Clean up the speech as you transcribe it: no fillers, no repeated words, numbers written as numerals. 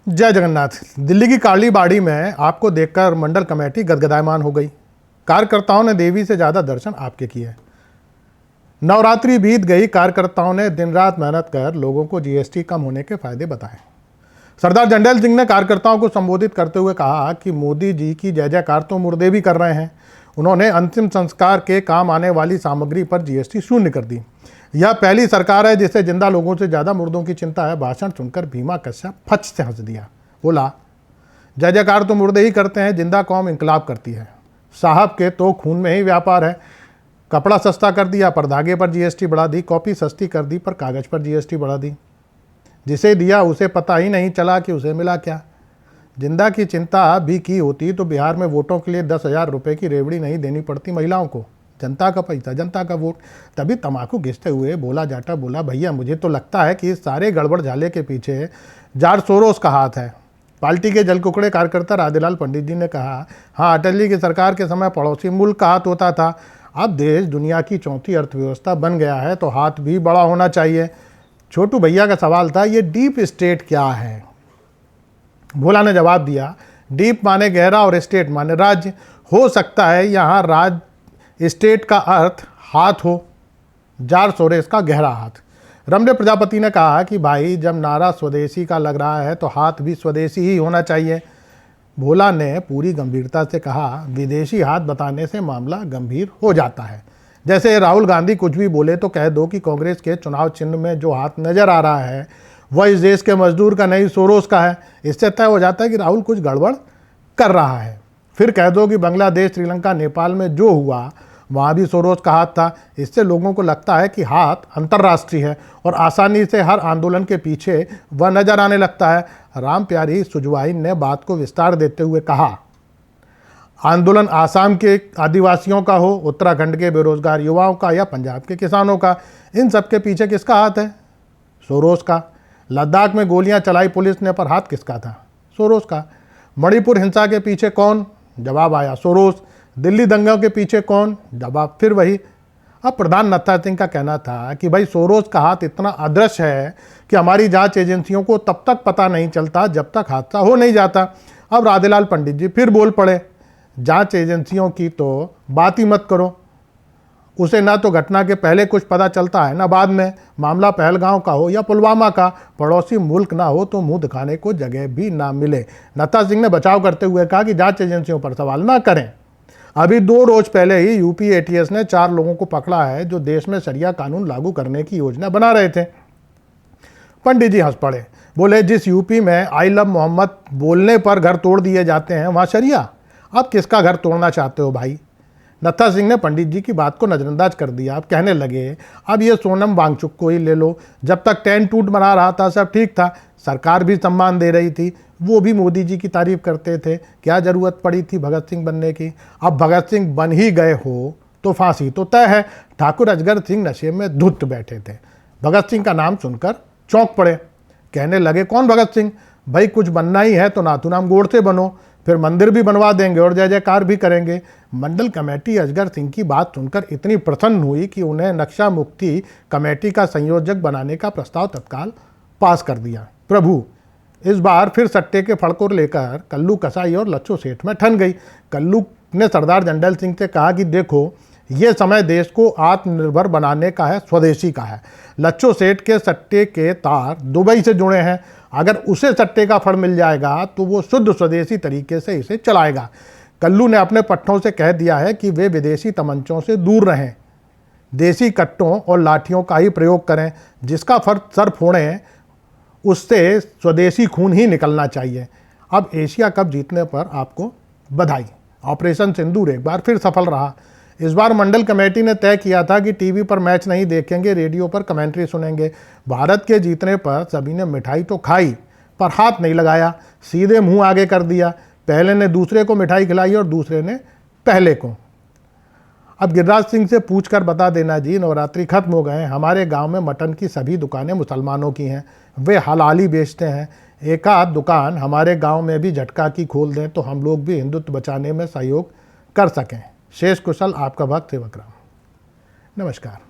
जय जगन्नाथ। दिल्ली की कालीबाड़ी में आपको देखकर मंडल कमेटी गदगदायमान हो गई। कार्यकर्ताओं ने देवी से ज़्यादा दर्शन आपके किए। नवरात्रि बीत गई, कार्यकर्ताओं ने दिन रात मेहनत कर लोगों को जीएसटी कम होने के फायदे बताए। सरदार जंडेल सिंह ने कार्यकर्ताओं को संबोधित करते हुए कहा कि मोदी जी की जय जयकार तो मुर्दे भी कर रहे हैं। उन्होंने अंतिम संस्कार के काम आने वाली सामग्री पर जीएसटी शून्य कर दी। यह पहली सरकार है जिसे जिंदा लोगों से ज़्यादा मुर्दों की चिंता है। भाषण सुनकर भीमा कश्यप फच से हंस दिया। बोला, जय जयकार तो मुर्दे ही करते हैं, जिंदा कौम इंकलाब करती है। साहब के तो खून में ही व्यापार है। कपड़ा सस्ता कर दिया पर धागे पर जीएसटी बढ़ा दी, कॉपी सस्ती कर दी पर कागज़ पर जीएसटी बढ़ा दी। जिसे दिया उसे पता ही नहीं चला कि उसे मिला क्या। जिंदा की चिंता भी की होती तो बिहार में वोटों के लिए 10,000 रुपये की रेवड़ी नहीं देनी पड़ती महिलाओं को। जनता का पैसा, जनता का वोट। तभी तम्बाकू घिसते हुए बोला जाटा बोला, भैया मुझे तो लगता है कि इस सारे गड़बड़ झाले के पीछे जॉर्ज सोरोस का हाथ है। पार्टी के जलकुकड़े कार्यकर्ता राधेलाल पंडित जी ने कहा, हाँ, अटल जी की सरकार के समय पड़ोसी मुल्क का हाथ होता था। अब देश दुनिया की चौथी अर्थव्यवस्था बन गया है तो हाथ भी बड़ा होना चाहिए। छोटू भैया का सवाल था, ये डीप स्टेट क्या है? भोला ने जवाब दिया, डीप माने गहरा और स्टेट माने राज्य। हो सकता है यहाँ राज्य स्टेट का अर्थ हाथ हो। जॉर्ज सोरोस का गहरा हाथ। रमदेव प्रजापति ने कहा कि भाई जब नारा स्वदेशी का लग रहा है तो हाथ भी स्वदेशी ही होना चाहिए। भोला ने पूरी गंभीरता से कहा, विदेशी हाथ बताने से मामला गंभीर हो जाता है। जैसे राहुल गांधी कुछ भी बोले तो कह दो कि कांग्रेस के चुनाव चिन्ह में जो हाथ नजर आ रहा है वह इस देश के मजदूर का नहीं, सोरोस का है। इससे तय हो जाता है कि राहुल कुछ गड़बड़ कर रहा है। फिर कह दो कि बांग्लादेश, श्रीलंका, नेपाल में जो हुआ वहाँ भी सोरोस का हाथ था। इससे लोगों को लगता है कि हाथ अंतर्राष्ट्रीय है और आसानी से हर आंदोलन के पीछे वह नजर आने लगता है। राम प्यारी सुजवाई ने बात को विस्तार देते हुए कहा, आंदोलन आसाम के आदिवासियों का हो, उत्तराखंड के बेरोजगार युवाओं का या पंजाब के किसानों का, इन सब के पीछे किसका हाथ है? सोरोस का। लद्दाख में गोलियां चलाई पुलिस ने पर हाथ किसका था? सोरोस का। मणिपुर हिंसा के पीछे कौन? जवाब आया, सोरोस। दिल्ली दंगों के पीछे कौन? जवाब फिर वही। अब प्रधान नत्था सिंह का कहना था कि भाई सोरोस का हाथ इतना अदृश्य है कि हमारी जांच एजेंसियों को तब तक पता नहीं चलता जब तक हादसा हो नहीं जाता। अब राधेलाल पंडित जी फिर बोल पड़े, जांच एजेंसियों की तो बात ही मत करो। उसे ना तो घटना के पहले कुछ पता चलता है ना बाद में। मामला पहलगांव का हो या पुलवामा का, पड़ोसी मुल्क ना हो तो मुंह दिखाने को जगह भी ना मिले। नत्था सिंह ने बचाव करते हुए कहा कि जांच एजेंसियों पर सवाल ना करें। अभी 2 रोज पहले ही यूपी एटीएस ने 4 लोगों को पकड़ा है जो देश में शरिया कानून लागू करने की योजना बना रहे थे। पंडित जी हंस पड़े। बोले, जिस यूपी में आई लव मोहम्मद बोलने पर घर तोड़ दिए जाते हैं वहाँ शरिया? अब किसका घर तोड़ना चाहते हो भाई? नत्था सिंह ने पंडित जी की बात को नज़रअंदाज कर दिया। अब कहने लगे, अब ये सोनम वांगचुक को ही ले लो। जब तक 10 टूट बना रहा था सब ठीक था, सरकार भी सम्मान दे रही थी, वो भी मोदी जी की तारीफ करते थे। क्या ज़रूरत पड़ी थी भगत सिंह बनने की? अब भगत सिंह बन ही गए हो तो फांसी तो तय है। ठाकुर अजगर सिंह नशे में धुत बैठे थे। भगत सिंह का नाम सुनकर चौंक पड़े। कहने लगे, कौन भगत सिंह? भाई कुछ बनना ही है तो नाथूराम गोड से बनो, फिर मंदिर भी बनवा देंगे और जय जयकार भी करेंगे। मंडल कमेटी अजगर सिंह की बात सुनकर इतनी प्रसन्न हुई कि उन्हें नक्शा मुक्ति कमेटी का संयोजक बनाने का प्रस्ताव तत्काल पास कर दिया। प्रभु इस बार फिर सट्टे के फड़ को लेकर कल्लू कसाई और लच्छू सेठ में ठन गई। कल्लू ने सरदार जंडेल सिंह से कहा कि देखो, ये समय देश को आत्मनिर्भर बनाने का है, स्वदेशी का है। लच्छू सेठ के सट्टे के तार दुबई से जुड़े हैं। अगर उसे सट्टे का फड़ मिल जाएगा तो वो शुद्ध स्वदेशी तरीके से इसे चलाएगा। कल्लू ने अपने पट्टों से कह दिया है कि वे विदेशी तमंचों से दूर रहें, देसी कट्टों और लाठियों का ही प्रयोग करें। जिसका फर्ज सर फोड़ें उससे स्वदेशी खून ही निकलना चाहिए। अब एशिया कप जीतने पर आपको बधाई। ऑपरेशन सिंदूर एक बार फिर सफल रहा। इस बार मंडल कमेटी ने तय किया था कि टीवी पर मैच नहीं देखेंगे, रेडियो पर कमेंट्री सुनेंगे। भारत के जीतने पर सभी ने मिठाई तो खाई पर हाथ नहीं लगाया, सीधे मुंह आगे कर दिया। पहले ने दूसरे को मिठाई खिलाई और दूसरे ने पहले को। अब गिरिराज सिंह से पूछकर बता देना जी, नवरात्रि खत्म हो गए। हमारे गांव में मटन की सभी दुकानें मुसलमानों की हैं, वे हलाली बेचते हैं। एक आध दुकान हमारे गांव में भी झटका की खोल दें तो हम लोग भी हिंदुत्व बचाने में सहयोग कर सकें। शेष कुशल आपका भक्त सेवक राम। नमस्कार।